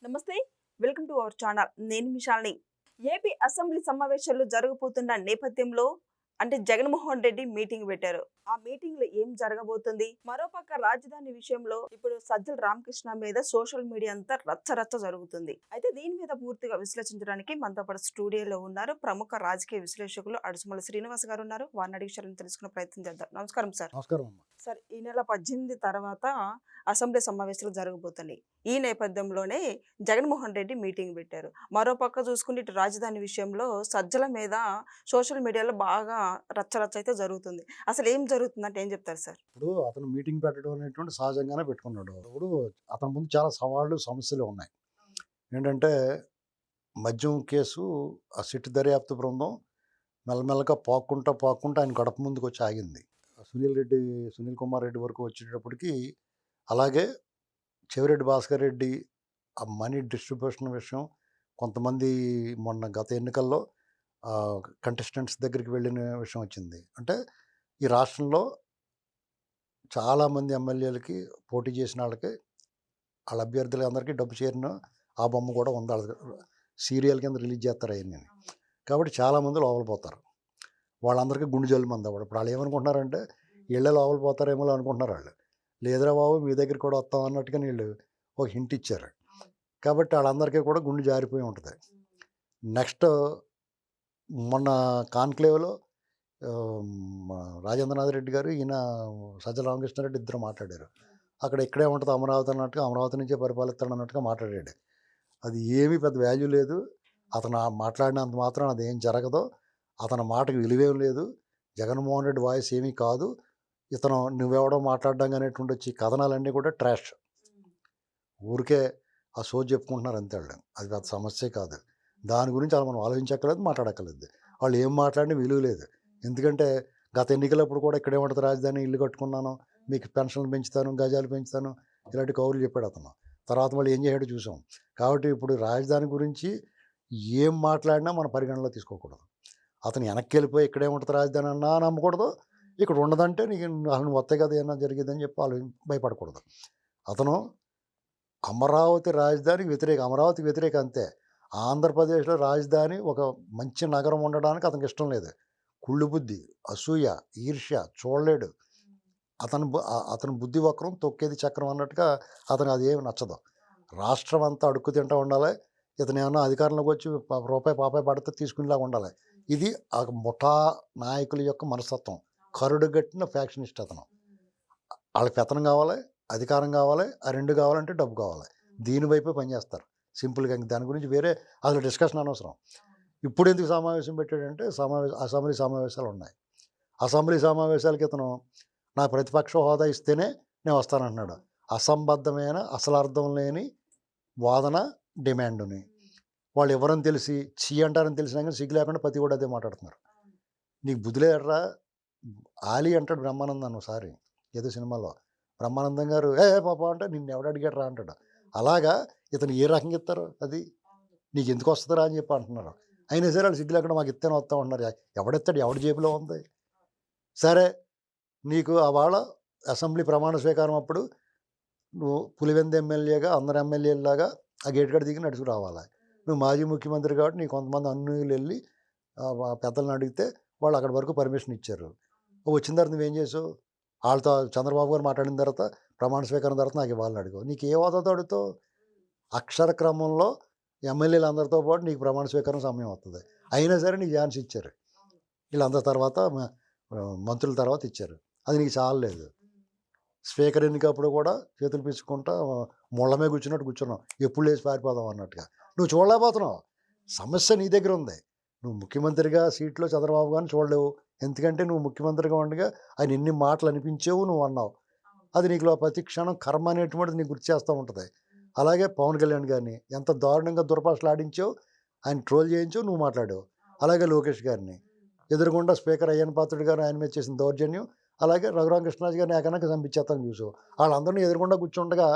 నమస్తే. Welcome to our channel. నేను మిషాల్ని. AP assembly సమావేశాలు జరగబోతున్న నేపథ్యంలో జగన్మోహన్ రెడ్డి మీటింగ్ పెట్టారు. ఆ మీటింగ్ లో ఏం జరగబోతుంది? మరోపక్క రాజధాని విషయంలో ఇప్పుడు సజ్జల రామకృష్ణ మీద సోషల్ మీడియా అంతా రచ్చ జరుగుతుంది. అయితే దీని మీద పూర్తిగా విశ్లేషించడానికి మనతో పాటు స్టూడియోలో ఉన్నారు ప్రముఖ రాజకీయ విశ్లేషకులు అడుసుమల్లి శ్రీనివాస్ గారు ఉన్నారు. వారిని అడిగి విషయాలను తెలుసుకునే ప్రయత్నం చేద్దాం. నమస్కారం సార్. నమస్కారం అమ్మా. సార్, ఈ నెల 18 తర్వాత అసెంబ్లీ సమావేశాలు జరగబోతున్నాయి. ఈ నేపథ్యంలోనే జగన్మోహన్ రెడ్డి మీటింగ్ పెట్టారు. మరోపక్క చూసుకుంటే ఇటు రాజధాని విషయంలో సజ్జల మీద సోషల్ మీడియాలో బాగా రచ్చ అయితే జరుగుతుంది. అసలు ఏం జరుగుతుందంటే ఏం చెప్తారు సార్? ఇప్పుడు అతను మీటింగ్ పెట్టడం అనేటువంటి సహజంగానే పెట్టుకున్నాడు. ఇప్పుడు అతని ముందు చాలా సవాళ్ళు, సమస్యలు ఉన్నాయి. ఏంటంటే మద్యం కేసు, ఆ సిట్ దర్యాప్తు బృందం మెల్లమెల్లగా పాక్కుంటా ఆయన గడప ముందుకు వచ్చి ఆగింది. సునీల్ కుమార్ రెడ్డి వరకు వచ్చేటప్పటికి, అలాగే చెవిరెడ్డి భాస్కర్ రెడ్డి ఆ మనీ డిస్ట్రిబ్యూషన్ విషయం, కొంతమంది మొన్న గత ఎన్నికల్లో కంటెస్టెంట్స్ దగ్గరికి వెళ్ళిన విషయం వచ్చింది. అంటే ఈ రాష్ట్రంలో చాలామంది ఎమ్మెల్యేలకి పోటీ చేసిన వాళ్ళకి, వాళ్ళ అభ్యర్థులకి అందరికీ డబ్బు చేరిన ఆ బొమ్మ కూడా ఉంది. వాళ్ళ సీరియల్ కింద రిలీజ్ చేస్తారు అవన్నీ. కాబట్టి చాలామంది లోపల పోతారు. వాళ్ళందరికీ గుండె జల్లు మంది అవ్వడం. ఇప్పుడు వాళ్ళు ఏమనుకుంటున్నారంటే వీళ్ళే లోపల పోతారేమో అనుకుంటున్నారు. వాళ్ళు లేదురా బాబు మీ దగ్గర కూడా వస్తాం అన్నట్టుగా వీళ్ళు ఒక హింట్ ఇచ్చారు. కాబట్టి వాళ్ళందరికీ కూడా గుండె జారిపోయి ఉంటుంది. నెక్స్ట్ మొన్న కాన్క్లేవ్లో రాజేంద్రనాథ్ రెడ్డి గారు, ఈయన సజ్జల రామకృష్ణారెడ్డి ఇద్దరు మాట్లాడారు. అక్కడ ఇక్కడే ఉంటుంది అమరావతి అన్నట్టుగా, అమరావతి నుంచే పరిపాలిస్తాడు అన్నట్టుగా మాట్లాడాడు. అది ఏమీ పెద్ద వాల్యూ లేదు. అతను మాట్లాడినంత మాత్రం అది ఏం జరగదు. అతని మాటకు విలువేం లేదు. జగన్మోహన్ రెడ్డి వాయిస్ ఏమీ కాదు. ఇతను నువ్వెవడో మాట్లాడడం అనేటువంటి వచ్చి కథనాలన్నీ కూడా ట్రాష్. ఊరికే ఆ షో చెప్పుకుంటున్నారు అంతే. వాళ్ళు అది పెద్ద సమస్యే కాదు. దాని గురించి అలా మనం ఆలోచించక్కర్లేదు, మాట్లాడక్కర్లేదు. వాళ్ళు ఏం మాట్లాడినా విలువ లేదు. ఎందుకంటే గత ఎన్నికలప్పుడు కూడా ఇక్కడే ఉంటుంది రాజధాని, ఇల్లు కట్టుకున్నాను, మీకు పెన్షన్లు పెంచుతాను, గజాలు పెంచుతాను, ఇలాంటి కౌరులు చెప్పాడు అతను. తర్వాత మళ్ళీ ఏం చేశాడో చూసాం. కాబట్టి ఇప్పుడు రాజధాని గురించి ఏం మాట్లాడినా మన పరిగణలో తీసుకోకూడదు. అతను వెనక్కి వెళ్ళిపోయి ఇక్కడే ఉంటుంది రాజధాని అన్నా నమ్మకూడదు. ఇక్కడ ఉండదంటే నీకు అసలు వస్తాయి కదా ఏమన్నా జరిగిందని చెప్పి వాళ్ళు భయపడకూడదు. అతను అమరావతి రాజధానికి వ్యతిరేక, అమరావతికి వ్యతిరేక అంతే. ఆంధ్రప్రదేశ్లో రాజధాని ఒక మంచి నగరం ఉండడానికి అతనికి ఇష్టం లేదు. కుళ్ళు బుద్ధి, అసూయ, ఈర్ష్య చూడలేడు. అతని బుద్ధి వక్రం తొక్కేది చక్రం అన్నట్టుగా అతను అది ఏమి నచ్చదు. రాష్ట్రం అంతా అడుక్కు తింటూ ఉండాలి. ఇతను ఏమన్నా అధికారంలోకి వచ్చి రూపాయి పాపాయి పడితే తీసుకునేలాగా ఉండాలి. ఇది ఆ ముఠా నాయకుల యొక్క మనస్తత్వం. కరుడుగట్టిన ఫ్యాక్షనిస్ట్ అతను. వాళ్ళకి పెత్తనం కావాలి, అధికారం కావాలి, ఆ రెండు కావాలంటే డబ్బు కావాలి. దీనివైపే పనిచేస్తారు సింపుల్గా. దాని గురించి వేరే అసలు డిస్కషన్ అనవసరం. ఇప్పుడు ఎందుకు సమావేశం పెట్టాడంటే అసెంబ్లీ సమావేశాలు ఉన్నాయి. అసెంబ్లీ సమావేశాలకి ఇతను నా ప్రతిపక్ష హోదా ఇస్తేనే నేను వస్తానంటున్నాడు. అసంబద్ధమైన, అసలు అర్థం లేని వాదన, డిమాండ్ని వాళ్ళు ఎవరని తెలిసి చీ అంటారని తెలిసినా కానీ సిగ్గు లేకుండా ప్రతి కూడా అదే మాట్లాడుతున్నారు. నీకు బుద్ధిలేడరా? ఆలీ అంటాడు బ్రహ్మానందం ఒకసారి ఏదో సినిమాలో. బ్రహ్మానందం గారు పాప అంటే నిన్ను ఎవడు అడిగాడు రా అంటాడు. అలాగా ఇతను ఏ రకంగా ఇస్తారు? అది నీకు ఎందుకు వస్తుందిరా అని చెప్పి అంటున్నారు. అయినా సరే వాళ్ళు సిగ్గు లేకుండా మాకు ఇస్తేనే వస్తా ఉంటున్నారు. ఎవడెత్తాడు? ఎవడి జేబులో ఉంది? సరే, నీకు వాళ్ళ అసెంబ్లీ ప్రమాణ స్వీకారం అప్పుడు నువ్వు పులివెందు ఎమ్మెల్యేగా అందరు ఎమ్మెల్యేలాగా ఆ గేట్ కాడ దిగి నడుచుకు రావాలి. నువ్వు మాజీ ముఖ్యమంత్రి కాబట్టి నీకు కొంతమంది అన్నులు వెళ్ళి పెద్దలను అడిగితే వాళ్ళు అక్కడి వరకు పర్మిషన్ ఇచ్చారు. వచ్చిన తర్వాత నువ్వేం చేసావు? వాళ్ళతో చంద్రబాబు గారు మాట్లాడిన తర్వాత ప్రమాణ స్వీకారం తర్వాత నాకు ఇవ్వాలని అడుగు. నీకు ఏ హోదాతో అడుగుతావు? అక్షర క్రమంలో ఎమ్మెల్యేలు అందరితో పాటు నీకు ప్రమాణ స్వీకారం సమయం వస్తుంది. అయినా సరే నీకు ఛాన్స్ ఇచ్చారు. వీళ్ళందరి తర్వాత మంత్రుల తర్వాత ఇచ్చారు. అది నీకు చాలలేదు. స్పీకర్ ఎన్నికప్పుడు కూడా చేతులు పిచ్చుకుంటా ముళ్ళమే కూర్చున్నట్టు కూర్చున్నావు. ఎప్పుడు లేచి పారిపోదాం అన్నట్టుగా. నువ్వు చూడలేకపోతున్నావు. సమస్య నీ దగ్గర ఉంది. నువ్వు ముఖ్యమంత్రిగా సీట్లో చంద్రబాబు గారిని చూడలేవు. ఎందుకంటే నువ్వు ముఖ్యమంత్రిగా ఉండగా ఆయన ఎన్ని మాటలు అనిపించేవు, నువ్వు అన్నావు. అది నీకు ప్రతి క్షణం కర్మ అనేటువంటిది నీకు గుర్తు చేస్తూ ఉంటుంది. అలాగే పవన్ కళ్యాణ్ గారిని ఎంత దారుణంగా దుర్భాషలు ఆడించావు, ఆయన ట్రోల్ చేయించావు, నువ్వు మాట్లాడావు. అలాగే లోకేష్ గారిని ఎదురుగుండా స్పీకర్ అయ్యన్ పాత్రుడు గారు ఆయన మీద చేసిన దౌర్జన్యం, అలాగే రఘురామకృష్ణరాజు గారిని ఏకనాక చంపించేస్తాను చూసావు. వాళ్ళందరినీ ఎదురుగుండా కూర్చుండగా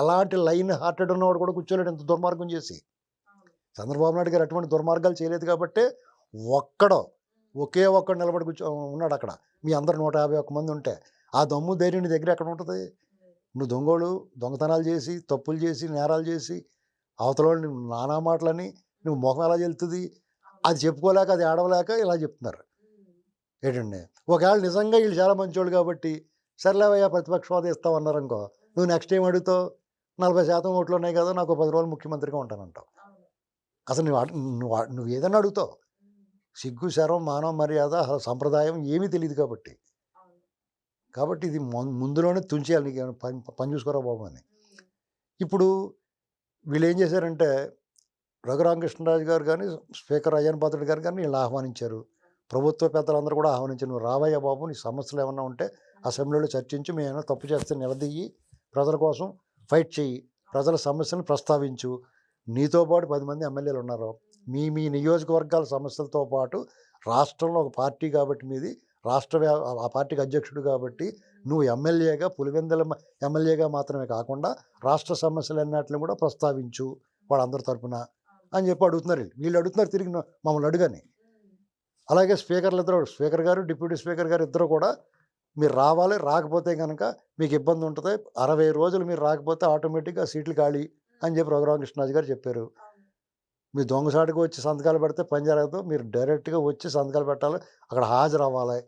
ఎలాంటి లైన్ హార్టెడ్ ఉన్నవాడు కూడా కూర్చోలేడు ఇంత దుర్మార్గం చేసి. చంద్రబాబు నాయుడు గారు అటువంటి దుర్మార్గాలు చేయలేదు కాబట్టి ఒకే ఒక్కడు నిలబడి ఉన్నాడు అక్కడ. మీ అందరు 151 మంది ఉంటే ఆ దమ్ము ధైర్యం నీ దగ్గర ఎక్కడ ఉంటుంది? నువ్వు దొంగతనాలు చేసి, తప్పులు చేసి, నేరాలు చేసి, అవతల నువ్వు నానా మాటలని నువ్వు ముఖం ఎలా చెల్లుతుంది, అది చెప్పుకోలేక అది ఏడవలేక ఇలా చెప్తున్నారు ఏంటండి. ఒకవేళ నిజంగా వీళ్ళు చాలా మంచోళ్ళు కాబట్టి సర్లేవయ్యా ప్రతిపక్ష హోదా ఇస్తామన్నారు అనుకో, నువ్వు నెక్స్ట్ ఏం అడుగుతావు, 40% ఓట్లు ఉన్నాయి కదా, నాకు 10 రోజులు ముఖ్యమంత్రిగా ఉంటానంటావు. అసలు నువ్వు ఏదన్నా అడుగుతావు. సిగ్గు శరం మానవ మర్యాద అసలు సంప్రదాయం ఏమీ తెలియదు కాబట్టి ఇది ముందులోనే తుంచేయాలి. నీకు ఏమైనా పని చూసుకోరా బాబు అని. ఇప్పుడు వీళ్ళు ఏం చేశారంటే రఘురామకృష్ణరాజు గారు కానీ స్పీకర్ అయ్యన్ పాత్రుడు గారు కానీ వీళ్ళు ఆహ్వానించారు. ప్రభుత్వ పెద్దలందరూ కూడా ఆహ్వానించారు. నువ్వు రావయ్య బాబు, నీ సమస్యలు ఏమన్నా ఉంటే అసెంబ్లీలో చర్చించి, మేము ఏమైనా తప్పు చేస్తే నిలదీయి, ప్రజల కోసం ఫైట్ చెయ్యి, ప్రజల సమస్యలను ప్రస్తావించు. నీతో పాటు 10 మంది ఎమ్మెల్యేలు ఉన్నారు. మీ నియోజకవర్గాల సమస్యలతో పాటు రాష్ట్రంలో ఒక పార్టీ కాబట్టి మీది ఆ పార్టీకి అధ్యక్షుడు కాబట్టి నువ్వు ఎమ్మెల్యేగా పులివెందుల ఎమ్మెల్యేగా మాత్రమే కాకుండా రాష్ట్ర సమస్యలన్నిటిని కూడా ప్రస్తావించు వాళ్ళందరి తరపున అని చెప్పి అడుగుతున్నారు. వీళ్ళు అడుగుతున్నారు తిరిగి మమ్మల్ని అడుగని. అలాగే స్పీకర్ గారు డిప్యూటీ స్పీకర్ గారు ఇద్దరు కూడా మీరు రావాలి, రాకపోతే కనుక మీకు ఇబ్బంది ఉంటుంది, 60 రోజులు మీరు రాకపోతే ఆటోమేటిక్గా సీట్లు ఖాళీ అని చెప్పి రఘురామకృష్ణరాజు గారు చెప్పారు. మీరు దొంగసాటుగా వచ్చి సంతకాలు పెడితే పని జరగదు, మీరు డైరెక్ట్గా వచ్చి సంతకాలు పెట్టాలి, అక్కడ హాజరు అవ్వాలి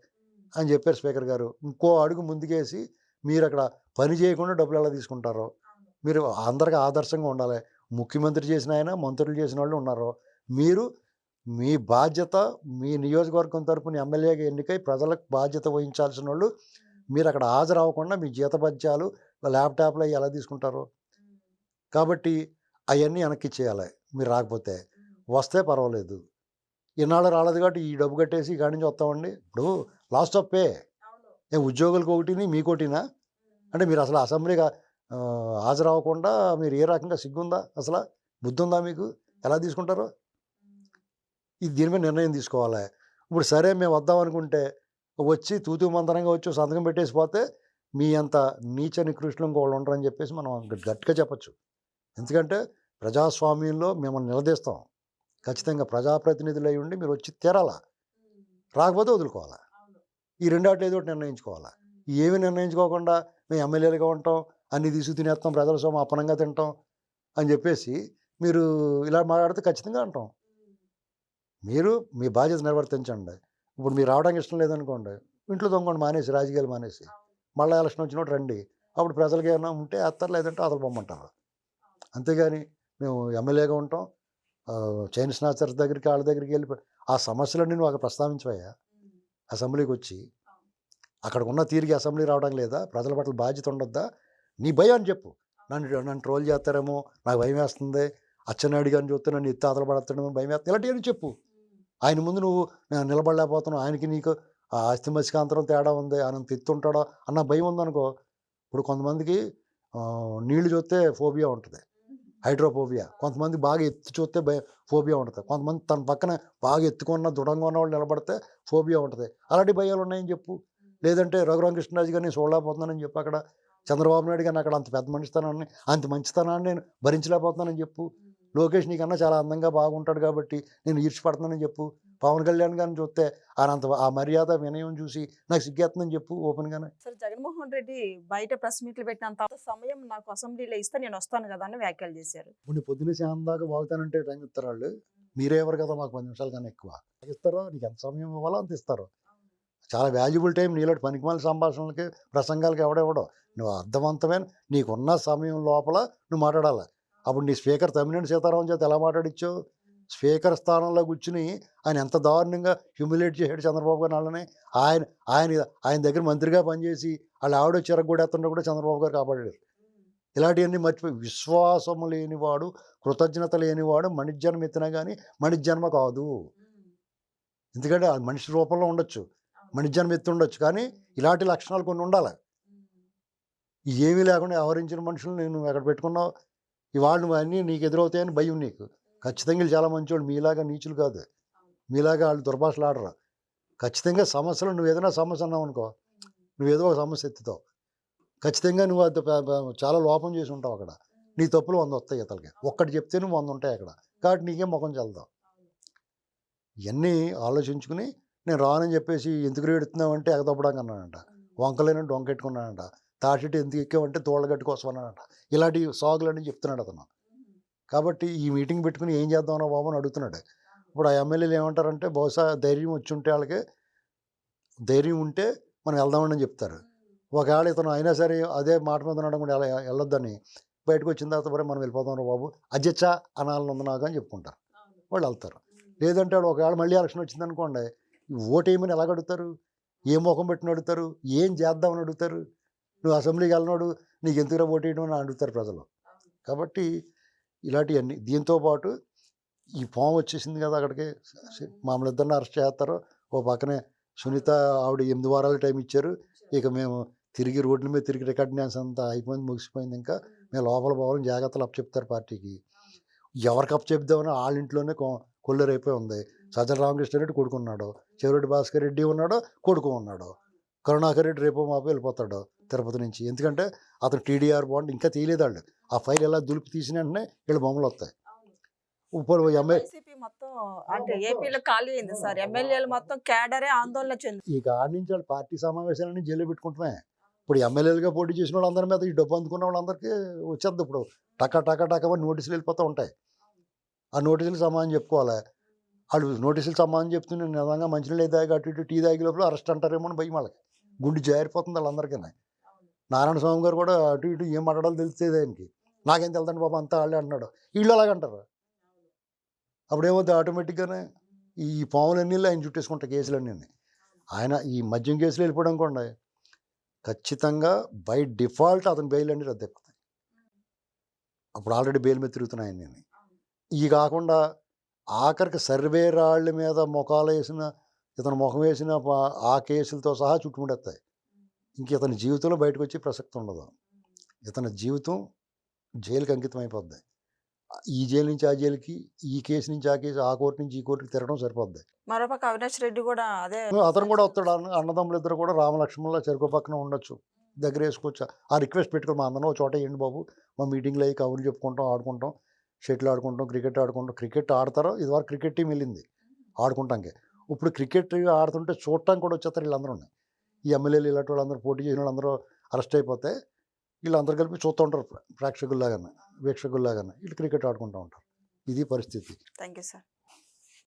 అని చెప్పారు స్పీకర్ గారు. ఇంకో అడుగు ముందుకేసి మీరు అక్కడ పని చేయకుండా డబ్బులు ఎలా తీసుకుంటారో, మీరు అందరికీ ఆదర్శంగా ఉండాలి. ముఖ్యమంత్రి చేసిన ఆయన, మంత్రులు చేసిన వాళ్ళు ఉన్నారు. మీరు మీ బాధ్యత, మీ నియోజకవర్గం తరపున ఎమ్మెల్యేగా ఎన్నికై ప్రజలకు బాధ్యత వహించాల్సిన వాళ్ళు మీరు అక్కడ హాజరు అవ్వకుండా మీ జీతభత్యాలు ల్యాప్టాప్లు అవి ఎలా తీసుకుంటారు. కాబట్టి అవన్నీ వెనక్కి చేయాలి. మీరు రాకపోతే వస్తే పర్వాలేదు, ఇన్నాళ్ళు రాలేదు కాబట్టి ఈ డబ్బు కట్టేసి ఇక్కడి నుంచి వస్తామండి. ఇప్పుడు లాస్ట్ ఆఫ్ పే ఉద్యోగులకు ఒకటిని మీకోటినా అంటే మీరు అసలు అసెంబ్లీగా హాజరు అవ్వకుండా మీరు ఏ రకంగా సిగ్గుందా, అసలు బుద్ధి ఉందా మీకు, ఎలా తీసుకుంటారు? ఇది దీని మీద నిర్ణయం తీసుకోవాలి. ఇప్పుడు సరే మేము వద్దాం అనుకుంటే వచ్చి తూతూ మంతరంగా వచ్చి సంతకం పెట్టేసి పోతే మీ అంత నీచ నికృష్టులు ఇంకోళ్ళు ఉండరని చెప్పేసి మనం గట్టిగా చెప్పచ్చు. ఎందుకంటే ప్రజాస్వామ్యంలో మిమ్మల్ని నిలదీస్తాం. ఖచ్చితంగా ప్రజాప్రతినిధులు అయి ఉండి మీరు వచ్చి తీరాలా, రాకపోతే వదులుకోవాలా. ఈ రెండాట్లు ఏదో ఒకటి నిర్ణయించుకోవాలా. ఏమి నిర్ణయించుకోకుండా మేము ఎమ్మెల్యేలుగా ఉంటాం, అన్నీ తీసుకు తినేస్తాం, ప్రజల సొమ్ము అప్పనంగా తింటాం అని చెప్పేసి మీరు ఇలా మాట్లాడితే ఖచ్చితంగా అంటాం. మీరు మీ బాధ్యత నిర్వర్తించండి. ఇప్పుడు మీరు రావడానికి ఇష్టం లేదనుకోండి, ఇంట్లో దొంగండి మానేసి, రాజకీయాలు మానేసి, మళ్ళీ ఎలక్షన్ వచ్చినప్పుడు రండి. అప్పుడు ప్రజలకి ఏమైనా ఉంటే వేస్తారు, లేదంటే అసలు పొమ్మంటారు. అంతేగాని మేము ఎమ్మెల్యేగా ఉంటాం, చైన్ స్నాచర్స్ దగ్గరికి వాళ్ళ దగ్గరికి వెళ్ళి ఆ సమస్యలన్నీ నువ్వు అక్కడ ప్రస్తావించవయ్యా. అసెంబ్లీకి వచ్చి అక్కడ ఉన్న తీరిగి అసెంబ్లీ రావడం లేదా, ప్రజల పట్ల బాధ్యత ఉండొద్దా? నీ భయం చెప్పు. నన్ను ట్రోల్ చేస్తారేమో, నాకు భయం వేస్తుంది, అచ్చెన్నాయుడు గారిని చూస్తే నన్ను ఎత్తి ఆతలు పడతాడేమో భయం వేస్తుంది, ఇలాంటివన్నీ చెప్పు. ఆయన ముందు నువ్వు నిలబడలేకపోతున్నావు, ఆయనకి నీకు ఆస్తి మత్స్యకాంతరం తేడా ఉంది, ఆయన ఎత్తుంటాడో అన్న భయం ఉందనుకో. ఇప్పుడు కొంతమందికి నీళ్లు చూస్తే ఫోబియా ఉంటుంది, హైడ్రోఫోబియా. కొంతమంది బాగా ఎత్తి చూస్తే ఫోబియా ఉంటుంది. కొంతమంది తన పక్కన బాగా ఎత్తుకున్న దృఢంగా ఉన్న వాళ్ళు నిలబడితే ఫోబియా ఉంటుంది. అలాంటి భయాలు ఉన్నాయని చెప్పు. లేదంటే రఘురామకృష్ణరాజు గారిని చూడలేకపోతున్నానని చెప్పు. అక్కడ చంద్రబాబు నాయుడు గారిని అక్కడ అంత పెద్ద మంచితనాన్ని, అంత మంచితనాన్ని నేను భరించలేకపోతున్నానని చెప్పు. లోకేష్ నీకన్నా చాలా అందంగా బాగుంటాడు కాబట్టి నేను ఈర్ష్యపడుతున్నానని చెప్పు. పవన్ కళ్యాణ్ గారిని చూస్తే ఆ మర్యాద వినయం చూసి నాకు సిగ్గేస్తుందని చెప్పు ఓపెన్గానే. సరే, జగన్మోహన్ రెడ్డి బయట ప్రెస్ మీట్లు పెట్టినంత సమయం నాకు అసెంబ్లీలో ఇస్తే నేను వస్తాను కదా అని వ్యాఖ్యలు చేశారు. ఇప్పుడు పొద్దున్నే శాతం దాకా వాగుతానంటే టైం ఇస్తారు వాళ్ళు. మీరే ఎవరు కదా మాకు 10 నిమిషాల కన్నా ఎక్కువ ఇస్తారో, నీకు ఎంత సమయం ఇవ్వాలో అంత ఇస్తారు. చాలా వాల్యుబుల్ టైం. నీలాంటి పనికిమాల సంభాషణలకి, ప్రసంగాలకి ఎవడెవడో. నువ్వు అర్థవంతమైన నీకున్న సమయం లోపల నువ్వు మాట్లాడాలి. అప్పుడు నీ స్పీకర్ తమ్మినేని సీతారామన్ చేత ఎలా మాట్లాడిచ్చావు? స్పీకర్ స్థానంలో కూర్చుని ఆయన ఎంత దారుణంగా హ్యూమిలేట్ చేశాడు చంద్రబాబు గారు. వాళ్ళని ఆయన దగ్గర మంత్రిగా పనిచేసి వాళ్ళు ఆవిడ చిరగొడేస్తుంటే కూడా చంద్రబాబు గారు కాపాడారు. ఇలాంటివన్నీ మర్చిపోయి, విశ్వాసము లేనివాడు, కృతజ్ఞత లేనివాడు మణిజన్మ ఎత్తినా కానీ మణిజన్మ కాదు. ఎందుకంటే అది మనిషి రూపంలో ఉండొచ్చు, మణిజన్మ ఎత్తి ఉండొచ్చు, కానీ ఇలాంటి లక్షణాలు కొన్ని ఉండాలి. ఏమీ లేకుండా వ్యవహరించిన మనుషులు నేను ఎక్కడ పెట్టుకున్నావు, ఇవాళ నువ్వు అన్నీ నీకు ఎదురవుతాయని భయం నీకు. ఖచ్చితంగా చాలా మంచివాడు, మీలాగా నీచులు కాదు, మీలాగా వాళ్ళు దుర్భాషలు ఆడరు. ఖచ్చితంగా సమస్యలు నువ్వు ఏదైనా సమస్య అన్నావు అనుకో, నువ్వేదో ఒక సమస్య ఎత్తుతావు. ఖచ్చితంగా నువ్వు అది చాలా లోపం చేసి ఉంటావు. అక్కడ నీ తప్పులు 100 వస్తాయి ఇతలకి. ఒక్కటి చెప్తే నువ్వు 100 ఉంటాయి అక్కడ. కాబట్టి నీకేం ముఖం చల్లుతావు. ఇవన్నీ ఆలోచించుకుని నేను రానని చెప్పేసి ఎందుకు ఎడుతున్నావు అంటే ఎగదొప్పడానికి అన్నానంట. వంకలేనట్టు వంకెట్టుకున్నానంట. తాటిటి ఎందుకు ఎక్కావంటే తోళ్ళ గట్టు కోసం అన్నానంట. ఇలాంటి సాగులన్నీ చెప్తున్నాడు అతను. కాబట్టి ఈ మీటింగ్ పెట్టుకుని ఏం చేద్దామన్నా బాబు అని అడుగుతున్నాడు. ఇప్పుడు ఆ ఎమ్మెల్యేలు ఏమంటారంటే బహుశా ధైర్యం వచ్చి ఉంటే వాళ్ళకి ధైర్యం ఉంటే మనం వెళ్దామని అని చెప్తారు. ఒకవేళ ఇతను అయినా సరే అదే మాట మీద ఉండడం కూడా వెళ్ళొద్దని బయటకు వచ్చిన తర్వాత మరి మనం వెళ్ళిపోదాం బాబు అధ్యక్ష అనాలని ఉంది నాకు అని చెప్పుకుంటారు. వాళ్ళు వెళ్తారు. లేదంటే వాళ్ళు ఒకవేళ మళ్ళీ ఎలక్షన్ వచ్చిందనుకోండి ఓటు వేయమని ఎలాగ అడుగుతారు? ఏ ముఖం పెట్టిన అడుగుతారు? ఏం చేద్దామని అడుగుతారు? నువ్వు అసెంబ్లీకి వెళ్ళినాడు నీకు ఎందుకురా ఓటు వేయడం అని అడుగుతారు ప్రజలు. కాబట్టి ఇలాంటివన్నీ దీంతో పాటు ఈ పాము వచ్చేసింది కదా అక్కడికి మమ్మల్ని ఇద్దరిని అరెస్ట్ చేస్తారు. ఓ పక్కనే సునీత ఆవిడ 8 వారాలు టైం ఇచ్చారు. ఇక మేము తిరిగి రోడ్ల మీద తిరిగి రికార్డ్ డ్యాన్స్ అంతా అయిపోయింది ముగిసిపోయింది. ఇంకా మేము లోపల పోవాలని జాగ్రత్తలు అప్పచెప్తారు పార్టీకి. ఎవరికి అప్పచెప్దామని వాళ్ళ ఇంట్లోనే కొల్లేరైపోయి ఉంది. సజ్జల రామకృష్ణారెడ్డి కొడుకున్నాడు, చెవిరెడ్డి భాస్కర్ రెడ్డి ఉన్నాడు, కొడుకు ఉన్నాడు. కరుణాకర్ రెడ్డి రేపో మాపో వెళ్ళిపోతాడు తిరుపతి నుంచి. ఎందుకంటే అతను టీడీఆర్ బాండ్ ఇంకా తీయలేదు వాళ్ళు. ఆ ఫైల్ ఎలా దులిపి తీసిన వెంటనే వీళ్ళు బొమ్మలు వస్తాయి. ఇప్పుడు వైసీపీ మొత్తం అంటే ఏపీలో ఖాళీ అయింది సార్. ఎమ్మెల్యేలు మొత్తం కేడరే ఆందోళన చెంది ఈ కాడి నుంచి వాళ్ళు పార్టీ సమావేశాలని జైలు పెట్టుకుంటున్నాయి. ఇప్పుడు ఎమ్మెల్యేలుగా పోటీ చేసిన వాళ్ళందరి మీద ఈ డబ్బు అందుకున్న వాళ్ళందరికీ వచ్చేద్ది. ఇప్పుడు టక నోటీసులు వెళ్ళిపోతూ ఉంటాయి. ఆ నోటీసులు సమాధానం చెప్పుకోవాలి. వాళ్ళు నోటీసులు సమాధానం చెప్తున్న నిజంగా మంచినీళ్ళు తాగి అటు ఇటు టీ తాగి లోపల అరెస్ట్ అంటారేమో అని భయం వాళ్ళకి. గుండె జారిపోతుంది వాళ్ళందరికీ. నారాయణ స్వామి గారు కూడా అటు ఇటు ఏం మాట్లాడాలో తెలిసేది ఆయనకి. నాకేం తెలుదండి బాబు అంతా వాళ్ళే అంటున్నాడు. వీళ్ళు అలాగంటారు. అప్పుడేమవుతుంది ఆటోమేటిక్గానే ఈ పాములన్నీ ఆయన చుట్టేసుకుంటాయి కేసులన్నీ. ఆయన ఈ మద్యం కేసులు వెళ్ళిపోవడం కూడా ఖచ్చితంగా బై డిఫాల్ట్ అతని బెయిల్ అన్ని రద్దయిపోతాయి. అప్పుడు ఆల్రెడీ బెయిల్ మీద తిరుగుతున్నాయి అన్నీ. ఇవి కాకుండా ఆఖరికి సర్వే రాళ్ళ మీద ముఖాలు వేసిన ఇతను ముఖం వేసిన ఆ కేసులతో సహా చుట్టుముడేస్తాయి. ఇంక ఇతని జీవితంలో బయటకు వచ్చే ప్రసక్తి ఉండదు. ఇతని జీవితం జైలుకి అంకితం అయిపోద్ది. ఈ జైలు నుంచి ఆ జైలుకి, ఈ కేసు నుంచి ఆ కేసు, ఆ కోర్టు నుంచి ఈ కోర్టుకి తిరగడం సరిపోద్ది. మరోపక్క అవినాష్ రెడ్డి కూడా అదే అతను కూడా వస్తాడు. అన్నదమ్ములు ఇద్దరు కూడా రామలక్ష్మణుల చెరుకు పక్కన ఉండొచ్చు, దగ్గర వేసుకోవచ్చు. ఆ రిక్వెస్ట్ పెట్టుకుని మా అందరం చోట ఏంటి బాబు మా మీటింగ్లో అయ్యి కబుర్లు చెప్పుకుంటాం, ఆడుకుంటాం, షటిల్ ఆడుకుంటాం, క్రికెట్ ఆడుకుంటాం. క్రికెట్ ఆడతారో ఇదివరకు క్రికెట్ టీం వెళ్ళింది ఆడుకుంటానికి. ఇప్పుడు క్రికెట్ ఆడుతుంటే చూడటానికి కూడా వచ్చేస్తారు వీళ్ళందరూ. ఈ ఎమ్మెల్యేలు ఇలాంటి వాళ్ళందరూ పోటీ చేసిన వాళ్ళందరూ అరెస్ట్ అయిపోతే వీళ్ళందరూ కలిపి చూస్తూ ఉంటారు ప్రేక్షకుల్లాగానే, వీక్షకుల్లాగానే. వీళ్ళు క్రికెట్ ఆడుకుంటూ ఉంటారు. ఇది పరిస్థితి. Thank you sir.